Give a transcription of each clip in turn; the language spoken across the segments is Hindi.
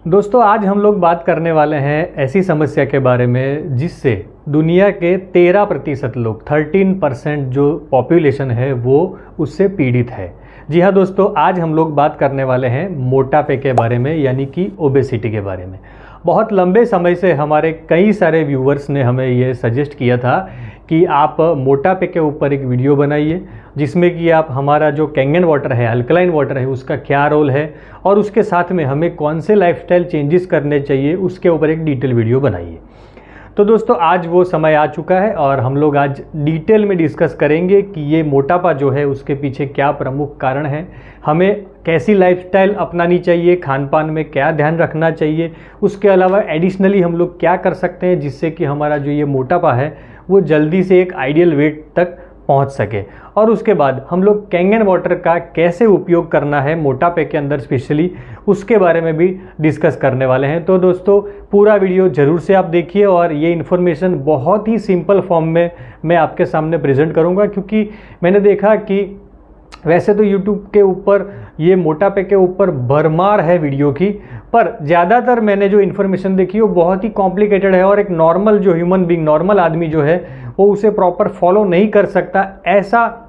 दोस्तों आज हम लोग बात करने वाले हैं ऐसी समस्या के बारे में जिससे दुनिया के 13% लोग 13% जो पॉपुलेशन है वो उससे पीड़ित है। जी हाँ दोस्तों, आज हम लोग बात करने वाले हैं मोटापे के बारे में, यानी कि ओबेसिटी के बारे में। बहुत लंबे समय से हमारे कई सारे व्यूवर्स ने हमें ये सजेस्ट किया था कि आप मोटापे के ऊपर एक वीडियो बनाइए जिसमें कि आप हमारा जो कैंगन वाटर है, अल्कलाइन वाटर है, उसका क्या रोल है और उसके साथ में हमें कौन से लाइफस्टाइल चेंजेस करने चाहिए उसके ऊपर एक डिटेल वीडियो बनाइए। तो दोस्तों आज वो समय आ चुका है और हम लोग आज डिटेल में डिस्कस करेंगे कि ये मोटापा जो है उसके पीछे क्या प्रमुख कारण है, हमें कैसी लाइफस्टाइल अपनानी चाहिए, खान पान में क्या ध्यान रखना चाहिए, उसके अलावा एडिशनली हम लोग क्या कर सकते हैं जिससे कि हमारा जो ये मोटापा है वो जल्दी से एक आइडियल वेट तक पहुंच सके। और उसके बाद हम लोग कैंगन वाटर का कैसे उपयोग करना है मोटापे के अंदर स्पेशली, उसके बारे में भी डिस्कस करने वाले हैं। तो दोस्तों पूरा वीडियो ज़रूर से आप देखिए और ये इन्फॉर्मेशन बहुत ही सिंपल फॉर्म में मैं आपके सामने प्रेजेंट करूंगा, क्योंकि मैंने देखा कि वैसे तो YouTube के ऊपर ये मोटापे के ऊपर भरमार है वीडियो की, पर ज़्यादातर मैंने जो इन्फॉर्मेशन देखी वो बहुत ही कॉम्प्लिकेटेड है और एक नॉर्मल जो ह्यूमन बीइंग, नॉर्मल आदमी जो है वो उसे प्रॉपर फॉलो नहीं कर सकता, ऐसा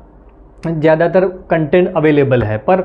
ज़्यादातर कंटेंट अवेलेबल है। पर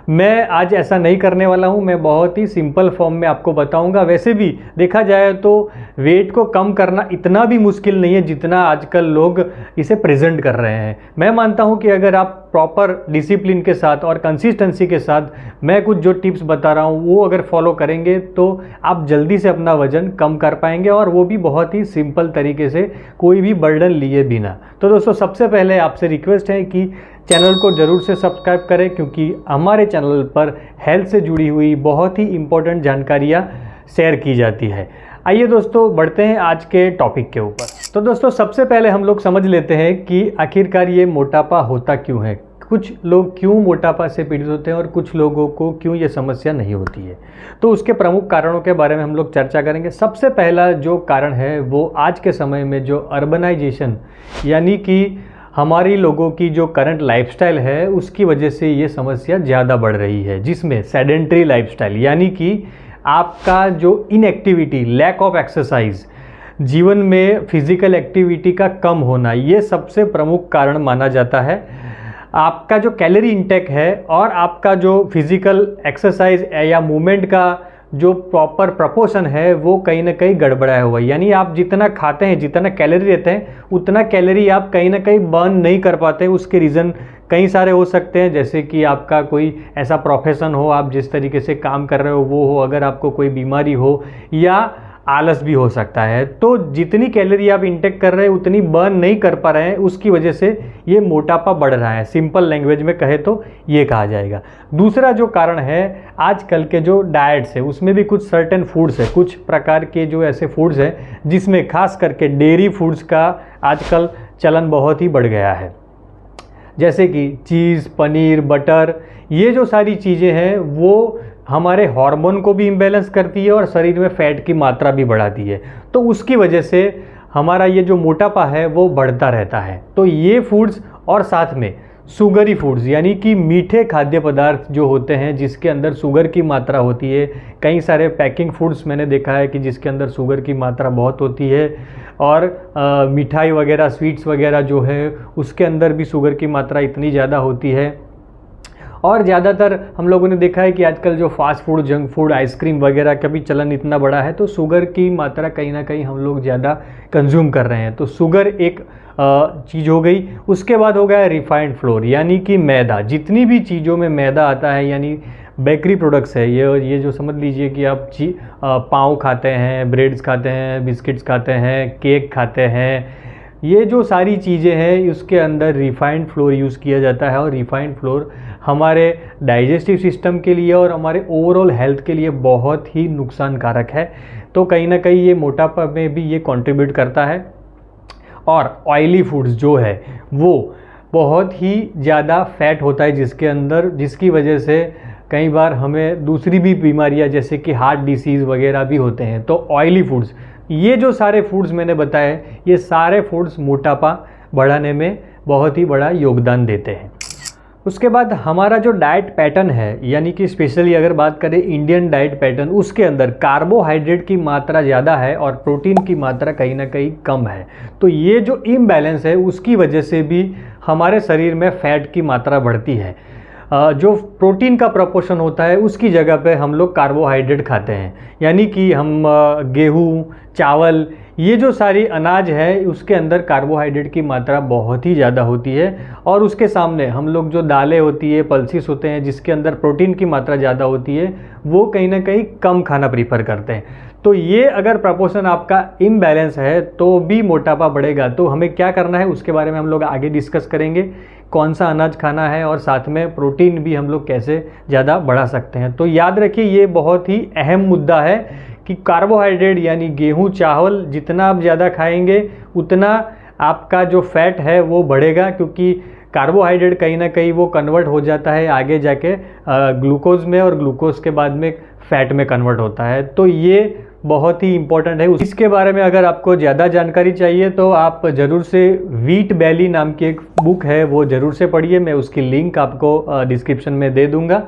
मैं आज ऐसा नहीं करने वाला हूं, मैं बहुत ही सिंपल फॉर्म में आपको बताऊंगा। वैसे भी देखा जाए तो वेट को कम करना इतना भी मुश्किल नहीं है जितना आजकल लोग इसे प्रेजेंट कर रहे हैं। मैं मानता हूं कि अगर आप प्रॉपर डिसिप्लिन के साथ और कंसिस्टेंसी के साथ मैं कुछ जो टिप्स बता रहा हूं वो अगर फॉलो करेंगे तो आप जल्दी से अपना वजन कम कर पाएंगे, और वो भी बहुत ही सिंपल तरीके से, कोई भी बर्डन लिए बिना। तो दोस्तों सबसे पहले आपसे रिक्वेस्ट है कि चैनल को ज़रूर से सब्सक्राइब करें, क्योंकि हमारे चैनल पर हेल्थ से जुड़ी हुई बहुत ही इम्पोर्टेंट जानकारियाँ शेयर की जाती है। आइए दोस्तों बढ़ते हैं आज के टॉपिक के ऊपर। तो दोस्तों सबसे पहले हम लोग समझ लेते हैं कि आखिरकार ये मोटापा होता क्यों है, कुछ लोग क्यों मोटापा से पीड़ित होते हैं और कुछ लोगों को क्यों ये समस्या नहीं होती है। तो उसके प्रमुख कारणों के बारे में हम लोग चर्चा करेंगे। सबसे पहला जो कारण है वो आज के समय में जो अर्बनाइजेशन, यानी कि हमारी लोगों की जो करंट लाइफस्टाइल है उसकी वजह से ये समस्या ज़्यादा बढ़ रही है, जिसमें सेडेंट्री लाइफस्टाइल, यानी कि आपका जो इनएक्टिविटी, लैक ऑफ एक्सरसाइज, जीवन में फिजिकल एक्टिविटी का कम होना, ये सबसे प्रमुख कारण माना जाता है। आपका जो कैलोरी इंटेक है और आपका जो फिजिकल एक्सरसाइज या मूवमेंट का जो प्रॉपर प्रपोर्शन है वो कहीं ना कहीं गड़बड़ाया हुआ है। यानी आप जितना खाते हैं, जितना कैलोरी लेते हैं, उतना कैलोरी आप कहीं ना कहीं बर्न नहीं कर पाते। उसके रीज़न कई सारे हो सकते हैं, जैसे कि आपका कोई ऐसा प्रोफेशन हो, आप जिस तरीके से काम कर रहे हो वो हो, अगर आपको कोई बीमारी हो, या आलस भी हो सकता है। तो जितनी कैलोरी आप इंटेक कर रहे हैं उतनी बर्न नहीं कर पा रहे हैं, उसकी वजह से ये मोटापा बढ़ रहा है। सिंपल लैंग्वेज में कहे तो ये कहा जाएगा। दूसरा जो कारण है आजकल के जो डाइट्स है उसमें भी कुछ सर्टेन फूड्स है, कुछ प्रकार के जो ऐसे फूड्स हैं जिसमें खास करके डेयरी फूड्स का आजकल चलन बहुत ही बढ़ गया है, जैसे कि चीज़, पनीर, बटर। ये जो सारी चीज़ें हैं वो हमारे हार्मोन को भी इम्बैलेंस करती है और शरीर में फैट की मात्रा भी बढ़ाती है। तो उसकी वजह से हमारा ये जो मोटापा है वो बढ़ता रहता है। तो ये फूड्स और साथ में शुगरी फूड्स, यानी कि मीठे खाद्य पदार्थ जो होते हैं जिसके अंदर शुगर की मात्रा होती है, कई सारे पैकिंग फूड्स मैंने देखा है कि जिसके अंदर शुगर की मात्रा बहुत होती है, और मिठाई वगैरह, स्वीट्स वगैरह जो है उसके अंदर भी शुगर की मात्रा इतनी ज़्यादा होती है। और ज़्यादातर हम लोगों ने देखा है कि आजकल जो fast food, junk food, ice cream वगैरह का भी चलन इतना बड़ा है, तो शुगर की मात्रा कहीं ना कहीं हम लोग ज़्यादा कंज्यूम कर रहे हैं। तो शुगर एक चीज़ हो गई। उसके बाद हो गया रिफाइंड फ्लोर, यानी कि मैदा। जितनी भी चीज़ों में मैदा आता है, यानी बेकरी प्रोडक्ट्स है, ये जो समझ लीजिए कि आप पाव खाते हैं, ब्रेड्स खाते हैं, बिस्किट्स खाते हैं, केक खाते हैं, ये जो सारी चीज़ें हैं उसके अंदर रिफाइंड फ्लोर यूज़ किया जाता है। और रिफाइंड फ्लोर हमारे डाइजेस्टिव सिस्टम के लिए और हमारे ओवरऑल हेल्थ के लिए बहुत ही नुकसानकारक है। तो कहीं ना कहीं ये मोटापा में भी ये कंट्रीब्यूट करता है। और ऑयली फूड्स जो है वो बहुत ही ज़्यादा फैट होता है जिसके अंदर, जिसकी वजह से कई बार हमें दूसरी भी बीमारियां जैसे कि हार्ट डिसीज़ वगैरह भी होते हैं। तो ऑयली फूड्स, ये जो सारे फूड्स मैंने बताए, ये सारे फूड्स मोटापा बढ़ाने में बहुत ही बड़ा योगदान देते हैं। उसके बाद हमारा जो डाइट पैटर्न है, यानी कि स्पेशली अगर बात करें इंडियन डाइट पैटर्न, उसके अंदर कार्बोहाइड्रेट की मात्रा ज़्यादा है और प्रोटीन की मात्रा कहीं ना कहीं कम है। तो ये जो इम्बैलेंस है उसकी वजह से भी हमारे शरीर में फैट की मात्रा बढ़ती है। जो प्रोटीन का प्रोपोर्शन होता है उसकी जगह पे हम लोग कार्बोहाइड्रेट खाते हैं, यानी कि हम गेहूँ, चावल, ये जो सारी अनाज है उसके अंदर कार्बोहाइड्रेट की मात्रा बहुत ही ज़्यादा होती है। और उसके सामने हम लोग जो दालें होती है, पल्सिस होते हैं, जिसके अंदर प्रोटीन की मात्रा ज़्यादा होती है, वो कहीं ना कहीं कम खाना प्रीफर करते हैं। तो ये अगर प्रोपोर्शन आपका इम्बैलेंस है तो भी मोटापा बढ़ेगा। तो हमें क्या करना है उसके बारे में हम लोग आगे डिस्कस करेंगे, कौन सा अनाज खाना है और साथ में प्रोटीन भी हम लोग कैसे ज़्यादा बढ़ा सकते हैं। तो याद रखिए ये बहुत ही अहम मुद्दा है कि कार्बोहाइड्रेट यानी गेहूँ, चावल जितना आप ज़्यादा खाएंगे उतना आपका जो फैट है वो बढ़ेगा, क्योंकि कार्बोहाइड्रेट कहीं ना कहीं वो कन्वर्ट हो जाता है आगे जाके ग्लूकोज में, और ग्लूकोज के बाद में फैट में कन्वर्ट होता है। तो ये बहुत ही इंपॉर्टेंट है। इसके बारे में अगर आपको ज़्यादा जानकारी चाहिए तो आप ज़रूर से व्हीट बैली नाम की एक बुक है वो ज़रूर से पढ़िए, मैं उसकी लिंक आपको डिस्क्रिप्शन में दे दूंगा।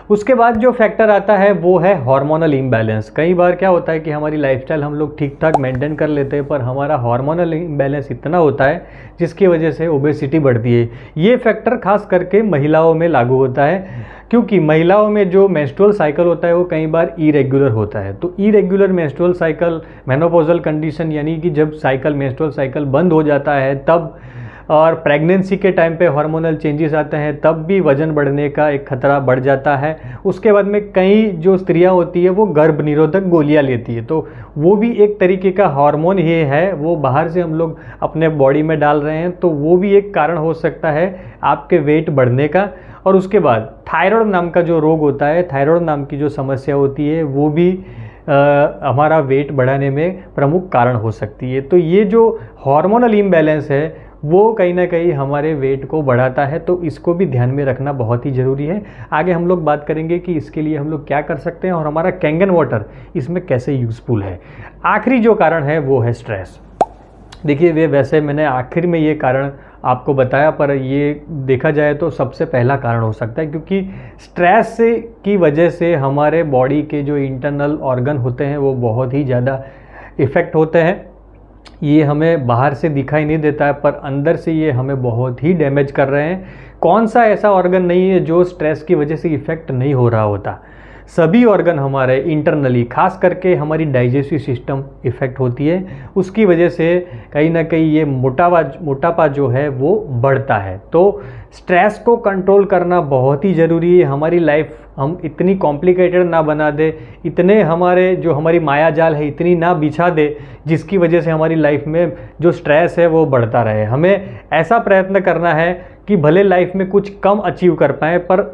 उसके बाद जो फैक्टर आता है वो है हार्मोनल इम्बैलेंस। कई बार क्या होता है कि हमारी लाइफस्टाइल हम लोग ठीक ठाक मेंटेन कर लेते हैं, पर हमारा हार्मोनल इम्बैलेंस इतना होता है जिसकी वजह से ओबेसिटी बढ़ती है। ये फैक्टर खास करके महिलाओं में लागू होता है, क्योंकि महिलाओं में जो मेंस्ट्रुअल साइकिल होता है वो कई बार इरेगुलर होता है। तो irregular menstrual cycle, menopausal condition, यानी कि जब साइकिल मेंस्ट्रुअल साइकिल बंद हो जाता है तब, और प्रेगनेंसी के टाइम पे हार्मोनल चेंजेस आते हैं तब भी वजन बढ़ने का एक खतरा बढ़ जाता है। उसके बाद में कई जो स्त्रियां होती है वो गर्भ निरोधक गोलियां लेती है, तो वो भी एक तरीके का हार्मोन ही है, वो बाहर से हम लोग अपने बॉडी में डाल रहे हैं, तो वो भी एक कारण हो सकता है आपके वेट बढ़ने का। और उसके बाद थायराइड नाम का जो रोग होता है, थायराइड नाम की जो समस्या होती है, वो भी हमारा वेट बढ़ाने में प्रमुख कारण हो सकती है। तो ये जो हार्मोनल इम्बैलेंस है वो कहीं ना कहीं हमारे वेट को बढ़ाता है, तो इसको भी ध्यान में रखना बहुत ही ज़रूरी है। आगे हम लोग बात करेंगे कि इसके लिए हम लोग क्या कर सकते हैं और हमारा कैंगन वाटर इसमें कैसे यूज़फुल है। आखिरी जो कारण है वो है स्ट्रेस। देखिए वे वैसे मैंने आखिर में ये कारण आपको बताया, पर ये देखा जाए तो सबसे पहला कारण हो सकता है, क्योंकि स्ट्रेस से की वजह से हमारे बॉडी के जो इंटरनल ऑर्गन होते हैं वो बहुत ही ज़्यादा इफ़ेक्ट होते हैं। ये हमें बाहर से दिखाई नहीं देता है, पर अंदर से ये हमें बहुत ही डैमेज कर रहे हैं। कौन सा ऐसा ऑर्गन नहीं है जो स्ट्रेस की वजह से इफ़ेक्ट नहीं हो रहा होता। सभी ऑर्गन हमारे इंटरनली, खास करके हमारी डाइजेस्टिव सिस्टम इफ़ेक्ट होती है, उसकी वजह से कहीं ना कहीं ये मोटापा जो है वो बढ़ता है। तो स्ट्रेस को कंट्रोल करना बहुत ही ज़रूरी है। हमारी लाइफ हम इतनी कॉम्प्लिकेटेड ना बना दे, इतने हमारी माया जाल है इतनी ना बिछा दे जिसकी वजह से हमारी लाइफ में जो स्ट्रेस है वो बढ़ता रहे। हमें ऐसा प्रयत्न करना है कि भले लाइफ में कुछ कम अचीव कर पाएँ, पर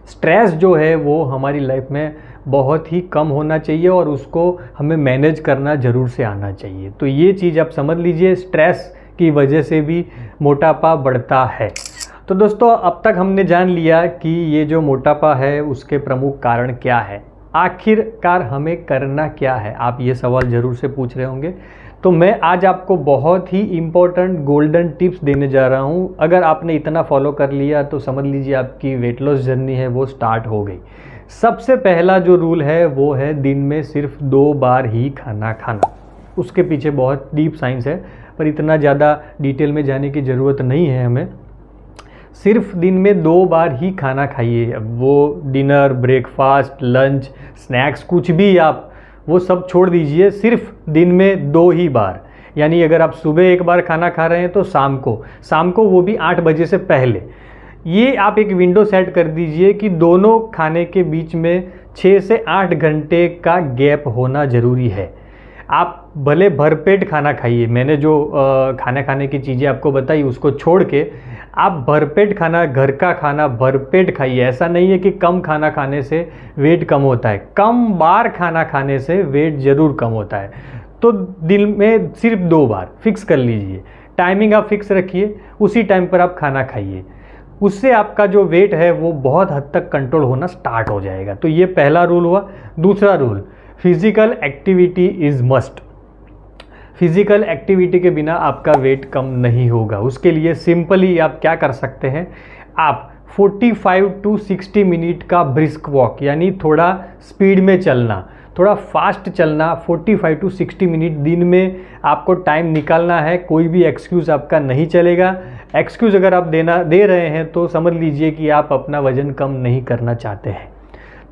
स्ट्रेस जो है वो हमारी लाइफ में बहुत ही कम होना चाहिए और उसको हमें मैनेज करना ज़रूर से आना चाहिए। तो ये चीज़ आप समझ लीजिए, स्ट्रेस की वजह से भी मोटापा बढ़ता है। तो दोस्तों अब तक हमने जान लिया कि ये जो मोटापा है उसके प्रमुख कारण क्या है, आखिरकार हमें करना क्या है, आप ये सवाल ज़रूर से पूछ रहे होंगे। तो मैं आज आपको बहुत ही इम्पोर्टेंट गोल्डन टिप्स देने जा रहा हूँ। अगर आपने इतना फॉलो कर लिया तो समझ लीजिए आपकी वेट लॉस जर्नी है वो स्टार्ट हो गई। सबसे पहला जो रूल है वो है दिन में सिर्फ 2 बार ही खाना खाना। उसके पीछे बहुत डीप साइंस है, पर इतना ज़्यादा डिटेल में जाने की ज़रूरत नहीं है हमें। सिर्फ दिन में 2 बार ही खाना खाइए। अब वो डिनर, ब्रेकफास्ट, लंच, स्नैक्स कुछ भी आप वो सब छोड़ दीजिए, सिर्फ दिन में 2 ही बार। यानी अगर आप सुबह 1 बार खाना खा रहे हैं तो शाम को वो भी 8 बजे से पहले। ये आप एक विंडो सेट कर दीजिए कि दोनों खाने के बीच में 6 से 8 घंटे का गैप होना ज़रूरी है। आप भले भरपेट खाना खाइए, मैंने जो खाना खाने की चीज़ें आपको बताई उसको छोड़ के आप भरपेट खाना, घर का खाना भरपेट खाइए। ऐसा नहीं है कि कम खाना खाने से वेट कम होता है, कम बार खाना खाने से वेट ज़रूर कम होता है। तो दिन में सिर्फ 2 बार फिक्स कर लीजिए, टाइमिंग आप फिक्स रखिए, उसी टाइम पर आप खाना खाइए। उससे आपका जो वेट है वो बहुत हद तक कंट्रोल होना स्टार्ट हो जाएगा। तो ये पहला रूल हुआ। दूसरा rule, physical activity is must. Physical activity के बिना आपका वेट कम नहीं होगा। उसके लिए सिंपली आप क्या कर सकते हैं, आप 45 टू 60 मिनट का ब्रिस्क वॉक, यानी थोड़ा स्पीड में चलना, थोड़ा फास्ट चलना, 45 टू 60 मिनट दिन में आपको टाइम निकालना है। कोई भी एक्सक्यूज़ आपका नहीं चलेगा। एक्सक्यूज़ अगर आप दे रहे हैं तो समझ लीजिए कि आप अपना वज़न कम नहीं करना चाहते हैं।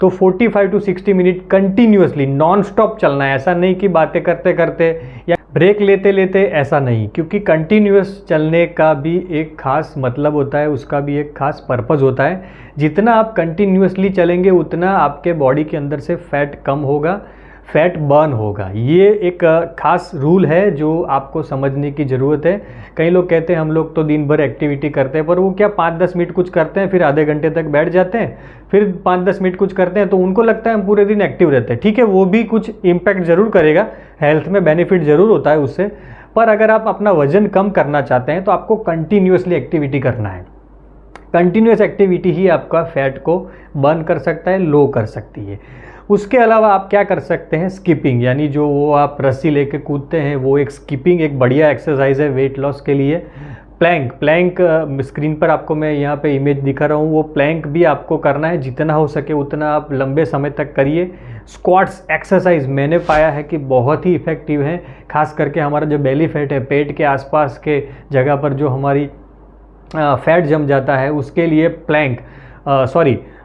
तो 45 to 60 minute continuously non stop चलना है। ऐसा नहीं कि बातें करते करते या ब्रेक लेते लेते, ऐसा नहीं, क्योंकि कंटिन्यूस चलने का भी एक खास मतलब होता है, उसका भी एक खास पर्पज़ होता है। जितना आप कंटिन्यूसली चलेंगे उतना आपके बॉडी के अंदर से फैट कम होगा, फैट बर्न होगा। ये एक खास रूल है जो आपको समझने की ज़रूरत है। कई लोग कहते हैं हम लोग तो दिन भर एक्टिविटी करते हैं, पर वो क्या 5-10 मिनट कुछ करते हैं, फिर आधे घंटे तक बैठ जाते हैं, फिर 5-10 मिनट कुछ करते हैं तो उनको लगता है हम पूरे दिन एक्टिव रहते हैं। ठीक है, वो भी कुछ इम्पैक्ट ज़रूर करेगा, हेल्थ में बेनिफिट ज़रूर होता है उससे, पर अगर आप अपना वज़न कम करना चाहते हैं तो आपको कंटिन्यूसली एक्टिविटी करना है। कंटिन्यूस एक्टिविटी ही आपका फैट को बर्न कर सकता है, लो कर सकती है। उसके अलावा आप क्या कर सकते हैं, स्किपिंग, यानी जो वो आप रस्सी लेके कूदते हैं, वो एक स्किपिंग एक बढ़िया एक्सरसाइज है वेट लॉस के लिए। प्लैंक स्क्रीन पर आपको मैं यहाँ पे इमेज दिखा रहा हूँ, वो प्लैंक भी आपको करना है, जितना हो सके उतना आप लंबे समय तक करिए। स्क्वाट्स एक्सरसाइज मैंने पाया है कि बहुत ही इफ़ेक्टिव हैं, खास करके हमारा जो बेली फैट है, पेट के आसपास के जगह पर जो हमारी फैट जम जाता है, उसके लिए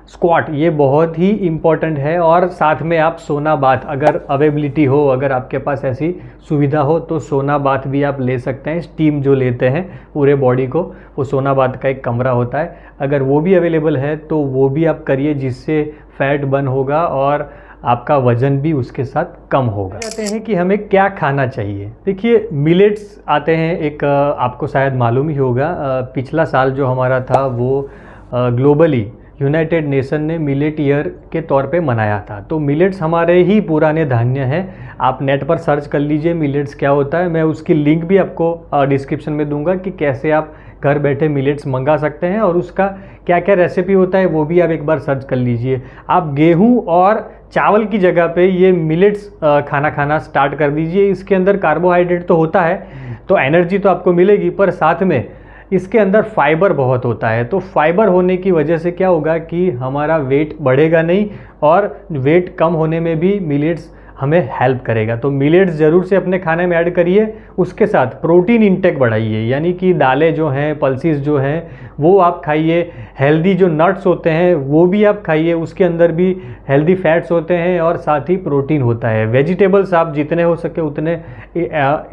स्क्वाट ये बहुत ही इम्पॉर्टेंट है। और साथ में आप सोना बाथ, अगर अवेलेबिलिटी हो, अगर आपके पास ऐसी सुविधा हो तो सोना बाथ भी आप ले सकते हैं। स्टीम जो लेते हैं पूरे बॉडी को, वो सोना बाथ का एक कमरा होता है, अगर वो भी अवेलेबल है तो वो भी आप करिए, जिससे फैट बर्न होगा और आपका वज़न भी उसके साथ कम होगा। कहते हैं कि हमें क्या खाना चाहिए। देखिए, मिलेट्स आते हैं, एक आपको शायद मालूम ही होगा, पिछला साल जो हमारा था वो ग्लोबली यूनाइटेड नेशन ने मिलेट ईयर के तौर पे मनाया था। तो मिलेट्स हमारे ही पुराने धान्य हैं। आप नेट पर सर्च कर लीजिए मिलेट्स क्या होता है, मैं उसकी लिंक भी आपको डिस्क्रिप्शन में दूंगा कि कैसे आप घर बैठे मिलेट्स मंगा सकते हैं और उसका क्या क्या रेसिपी होता है वो भी आप एक बार सर्च कर लीजिए। आप गेहूं और चावल की जगह पे ये मिलेट्स खाना खाना स्टार्ट कर दीजिए। इसके अंदर कार्बोहाइड्रेट तो होता है, तो एनर्जी तो आपको मिलेगी, पर साथ में इसके अंदर फाइबर बहुत होता है। तो फाइबर होने की वजह से क्या होगा कि हमारा वेट बढ़ेगा नहीं, और वेट कम होने में भी मिलेट्स हमें हेल्प करेगा। तो मिलेट्स ज़रूर से अपने खाने में ऐड करिए। उसके साथ प्रोटीन इंटेक बढ़ाइए, यानी कि दालें जो हैं, पल्सेस जो हैं, वो आप खाइए। हेल्दी जो नट्स होते हैं वो भी आप खाइए, उसके अंदर भी हेल्दी फैट्स होते हैं और साथ ही प्रोटीन होता है। वेजिटेबल्स आप जितने हो सके उतने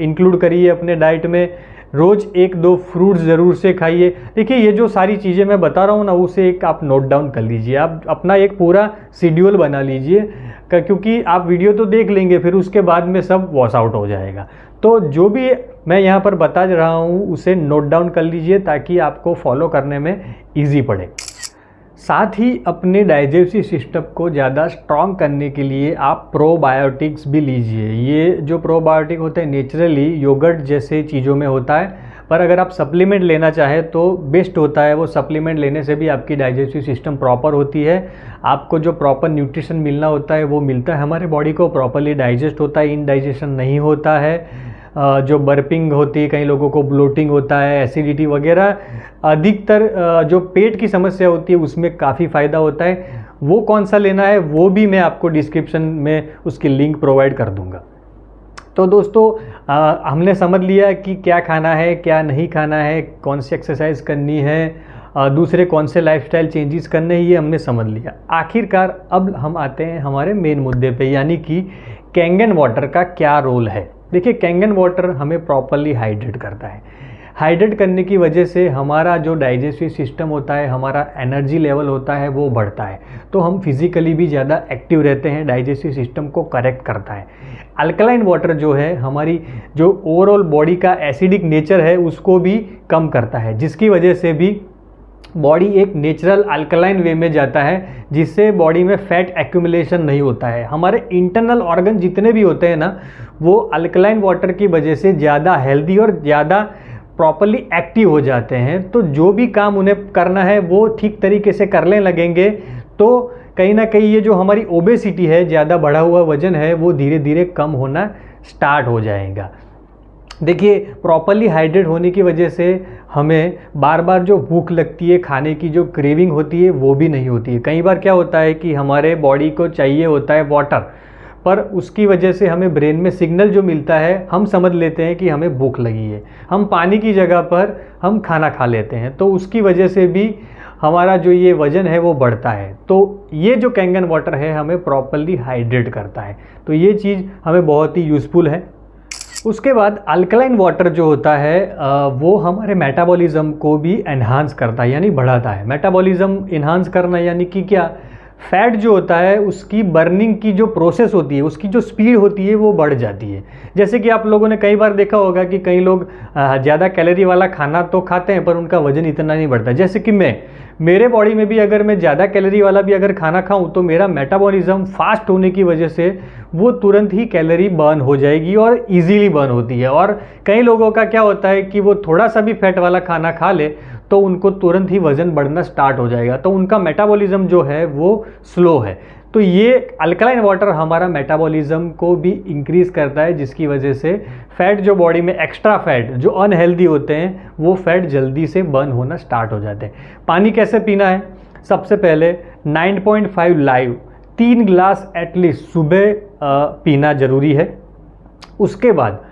इंक्लूड करिए अपने डाइट में। रोज़ 1-2 फ्रूट्स ज़रूर से खाइए। देखिए, ये जो सारी चीज़ें मैं बता रहा हूँ ना, उसे एक आप नोट डाउन कर लीजिए, आप अपना एक पूरा शेड्यूल बना लीजिए, क्योंकि आप वीडियो तो देख लेंगे फिर उसके बाद में सब वॉश आउट हो जाएगा। तो जो भी मैं यहाँ पर बता रहा हूँ उसे नोट डाउन कर लीजिए ताकि आपको फॉलो करने में ईजी पड़े। साथ ही अपने डाइजेस्टिव सिस्टम को ज़्यादा स्ट्रॉन्ग करने के लिए आप प्रोबायोटिक्स भी लीजिए। ये जो प्रोबायोटिक होते हैं नेचुरली योगर्ट जैसे चीज़ों में होता है, पर अगर आप सप्लीमेंट लेना चाहें तो बेस्ट होता है। वो सप्लीमेंट लेने से भी आपकी डाइजेस्टिव सिस्टम प्रॉपर होती है, आपको जो प्रॉपर न्यूट्रिशन मिलना होता है वो मिलता है, हमारे बॉडी को प्रॉपरली डाइजेस्ट होता है, इनडाइजेशन नहीं होता है। जो बर्पिंग होती है, कई लोगों को ब्लोटिंग होता है, एसिडिटी वगैरह, अधिकतर जो पेट की समस्या होती है उसमें काफ़ी फ़ायदा होता है। वो कौन सा लेना है वो भी मैं आपको डिस्क्रिप्शन में उसकी लिंक प्रोवाइड कर दूंगा। तो दोस्तों, हमने समझ लिया कि क्या खाना है, क्या नहीं खाना है, कौन सी एक्सरसाइज करनी है, दूसरे कौन से लाइफस्टाइल चेंजेस करने हैं, ये हमने समझ लिया। आखिरकार अब हम आते हैं हमारे मेन मुद्दे पे, यानी कि कैंगन वाटर का क्या रोल है। देखिए, कैंगन वाटर हमें प्रॉपरली हाइड्रेट करता है। हाइड्रेट करने की वजह से हमारा जो डाइजेस्टिव सिस्टम होता है, हमारा एनर्जी लेवल होता है वो बढ़ता है, तो हम फिज़िकली भी ज़्यादा एक्टिव रहते हैं, डाइजेस्टिव सिस्टम को करेक्ट करता है। अल्कलाइन वाटर जो है हमारी जो ओवरऑल बॉडी का एसिडिक नेचर है उसको भी कम करता है, जिसकी वजह से भी बॉडी एक नेचुरल अल्कलाइन वे में जाता है, जिससे बॉडी में फैट एक्यूमुलेशन नहीं होता है। हमारे इंटरनल ऑर्गन जितने भी होते हैं ना, वो अल्कलाइन वाटर की वजह से ज़्यादा हेल्दी और ज़्यादा प्रॉपरली एक्टिव हो जाते हैं। तो जो भी काम उन्हें करना है वो ठीक तरीके से करने लगेंगे, तो कहीं ना कहीं ये जो हमारी ओबेसिटी है, ज़्यादा बढ़ा हुआ वजन है, वो धीरे धीरे कम होना स्टार्ट हो जाएगा। देखिए, प्रॉपरली हाइड्रेट होने की वजह से हमें बार बार जो भूख लगती है, खाने की जो क्रेविंग होती है वो भी नहीं होती है। कई बार क्या होता है कि हमारे बॉडी को चाहिए होता है वाटर, पर उसकी वजह से हमें ब्रेन में सिग्नल जो मिलता है, हम समझ लेते हैं कि हमें भूख लगी है, हम पानी की जगह पर हम खाना खा लेते हैं, तो उसकी वजह से भी हमारा जो ये वज़न है वो बढ़ता है। तो ये जो कैंगन वाटर है हमें प्रॉपरली हाइड्रेट करता है, तो ये चीज़ हमें बहुत ही यूज़फुल है। उसके बाद अल्कलाइन वाटर जो होता है वो हमारे मेटाबॉलिज्म को भी एनहांस करता है, यानी बढ़ाता है। मेटाबॉलिज्म एनहांस करना यानी कि क्या, फैट जो होता है उसकी बर्निंग की जो प्रोसेस होती है, उसकी जो स्पीड होती है वो बढ़ जाती है। जैसे कि आप लोगों ने कई बार देखा होगा कि कई लोग ज़्यादा कैलोरी वाला खाना तो खाते हैं पर उनका वजन इतना नहीं बढ़ता। जैसे कि मेरे बॉडी में भी अगर मैं ज़्यादा कैलोरी वाला भी अगर खाना खाऊं तो मेरा मेटाबॉलिज्म फास्ट होने की वजह से वो तुरंत ही कैलोरी बर्न हो जाएगी और इजीली बर्न होती है। और कई लोगों का क्या होता है कि वो थोड़ा सा भी फैट वाला खाना खा ले तो उनको तुरंत ही वज़न बढ़ना स्टार्ट हो जाएगा, तो उनका मेटाबॉलिज्म जो है वो स्लो है। तो ये अल्कलाइन वाटर हमारा मेटाबॉलिज्म को भी इंक्रीज़ करता है, जिसकी वजह से फैट जो बॉडी में एक्स्ट्रा फैट जो अनहेल्दी होते हैं वो फैट जल्दी से बर्न होना स्टार्ट हो जाते हैं। पानी कैसे पीना है? सबसे पहले 9.5 लाइव 3 गिलास एटलीस्ट सुबह पीना ज़रूरी है। उसके बाद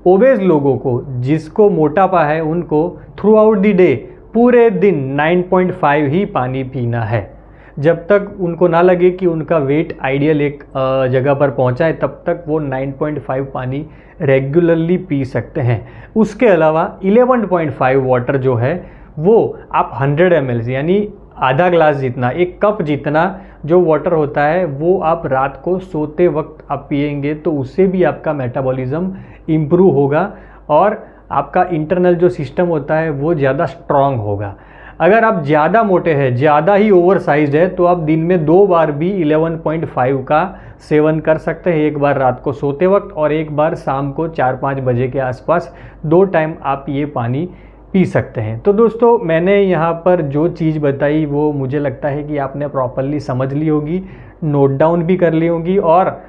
ओबेज लोगों को, जिसको मोटापा है, उनको थ्रू आउट द डे पूरे दिन 9.5 ही पानी पीना है। जब तक उनको ना लगे कि उनका वेट आइडियल एक जगह पर पहुंचा है तब तक वो 9.5 पानी रेगुलरली पी सकते हैं। उसके अलावा 11.5 वाटर जो है वो आप 100 ml यानी आधा ग्लास जितना, एक कप जितना जो वाटर होता है वो आप रात को सोते वक्त आप पिएंगे तो उससे भी आपका मेटाबॉलिज्म इम्प्रूव होगा और आपका इंटरनल जो सिस्टम होता है वो ज़्यादा स्ट्रॉन्ग होगा। अगर आप ज़्यादा मोटे हैं, ज़्यादा ही ओवर साइज है, तो आप दिन में 2 बार भी 11.5 का सेवन कर सकते हैं। एक बार रात को सोते वक्त और एक बार शाम को 4-5 बजे के आसपास, 2 टाइम आप ये पानी पी सकते हैं। तो दोस्तों, मैंने यहाँ पर जो चीज़ बताई वो मुझे लगता है कि आपने प्रॉपरली समझ ली होगी, नोट डाउन भी कर ली होगी, और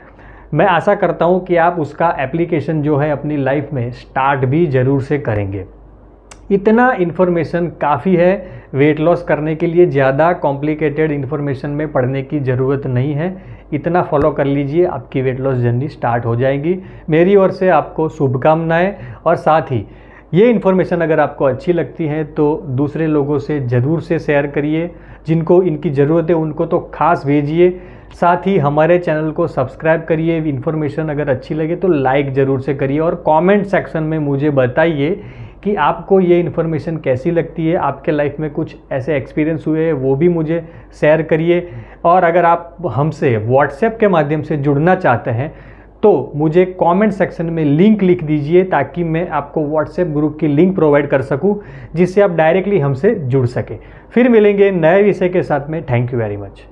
मैं आशा करता हूँ कि आप उसका एप्लीकेशन जो है अपनी लाइफ में स्टार्ट भी ज़रूर से करेंगे। इतना इन्फॉर्मेशन काफ़ी है वेट लॉस करने के लिए, ज़्यादा कॉम्प्लिकेटेड इन्फॉर्मेशन में पढ़ने की ज़रूरत नहीं है। इतना फॉलो कर लीजिए, आपकी वेट लॉस जर्नी स्टार्ट हो जाएगी। मेरी ओर से आपको शुभकामनाएं, और साथ ही ये इन्फॉर्मेशन अगर आपको अच्छी लगती है तो दूसरे लोगों से ज़रूर से शेयर करिए, जिनको इनकी ज़रूरत है उनको तो खास भेजिए। साथ ही हमारे चैनल को सब्सक्राइब करिए। इन्फॉर्मेशन अगर अच्छी लगे तो लाइक ज़रूर से करिए, और कमेंट सेक्शन में मुझे बताइए कि आपको ये इन्फॉर्मेशन कैसी लगती है, आपके लाइफ में कुछ ऐसे एक्सपीरियंस हुए हैं वो भी मुझे शेयर करिए। और अगर आप हमसे व्हाट्सएप के माध्यम से जुड़ना चाहते हैं तो मुझे कमेंट सेक्शन में लिंक लिख दीजिए, ताकि मैं आपको व्हाट्सएप ग्रुप की लिंक प्रोवाइड कर सकूं, जिससे आप डायरेक्टली हमसे जुड़ सके। फिर मिलेंगे नए विषय के साथ में। Thank you very much.